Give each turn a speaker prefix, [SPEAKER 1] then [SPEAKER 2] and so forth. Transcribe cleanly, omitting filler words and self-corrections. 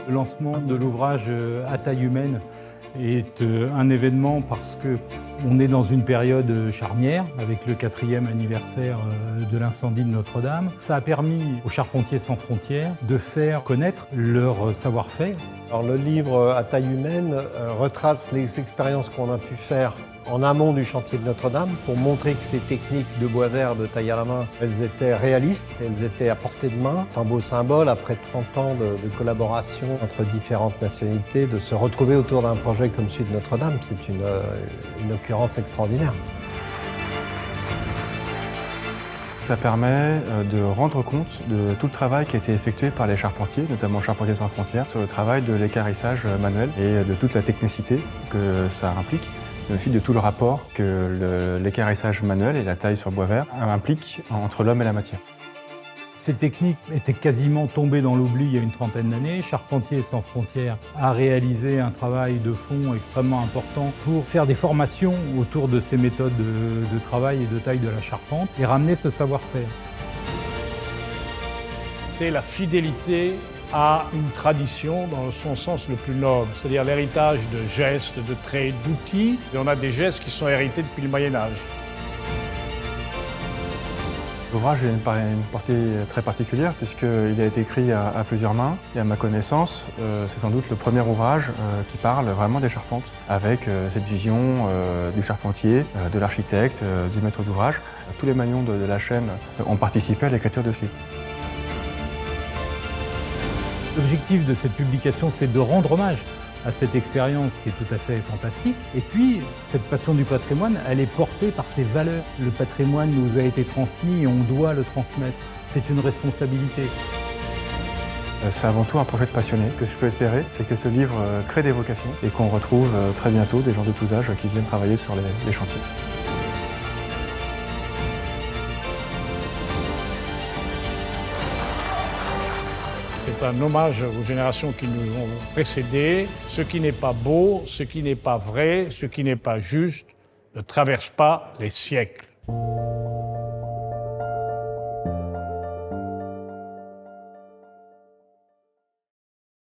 [SPEAKER 1] Le lancement de l'ouvrage à taille humaine est un événement parce qu'on est dans une période charnière avec le 4e anniversaire de l'incendie de Notre-Dame. Ça a permis aux Charpentiers sans frontières de faire connaître leur savoir-faire.
[SPEAKER 2] Alors, le livre à taille humaine retrace les expériences qu'on a pu faire en amont du chantier de Notre-Dame pour montrer que ces techniques de bois vert, de taille à la main, elles étaient réalistes, elles étaient à portée de main. C'est un beau symbole, après 30 ans de collaboration entre différentes nationalités, de se retrouver autour d'un projet comme celui de Notre-Dame. C'est une occurrence extraordinaire.
[SPEAKER 3] Ça permet de rendre compte de tout le travail qui a été effectué par les charpentiers, notamment Charpentiers sans frontières, sur le travail de l'équarrissage manuel et de toute la technicité que ça implique, mais aussi de tout le rapport que l'équarrissage manuel et la taille sur bois vert impliquent entre l'homme et la matière.
[SPEAKER 1] Ces techniques étaient quasiment tombées dans l'oubli il y a une trentaine d'années. Charpentiers sans frontières a réalisé un travail de fond extrêmement important pour faire des formations autour de ces méthodes de travail et de taille de la charpente et ramener ce savoir-faire.
[SPEAKER 4] C'est la fidélité à une tradition dans son sens le plus noble, c'est-à-dire l'héritage de gestes, de traits, d'outils. Et on a des gestes qui sont hérités depuis le Moyen-Âge.
[SPEAKER 3] L'ouvrage a une portée très particulière puisqu'il a été écrit à plusieurs mains et à ma connaissance, c'est sans doute le premier ouvrage qui parle vraiment des charpentes avec cette vision du charpentier, de l'architecte, du maître d'ouvrage. Tous les maillons de la chaîne ont participé à l'écriture de ce livre.
[SPEAKER 1] L'objectif de cette publication, c'est de rendre hommage à cette expérience qui est tout à fait fantastique. Et puis, cette passion du patrimoine, elle est portée par ses valeurs. Le patrimoine nous a été transmis et on doit le transmettre. C'est une responsabilité.
[SPEAKER 3] C'est avant tout un projet de passionné. Ce que je peux espérer, c'est que ce livre crée des vocations et qu'on retrouve très bientôt des gens de tous âges qui viennent travailler sur les chantiers.
[SPEAKER 4] C'est un hommage aux générations qui nous ont précédés. Ce qui n'est pas beau, ce qui n'est pas vrai, ce qui n'est pas juste ne traverse pas les siècles.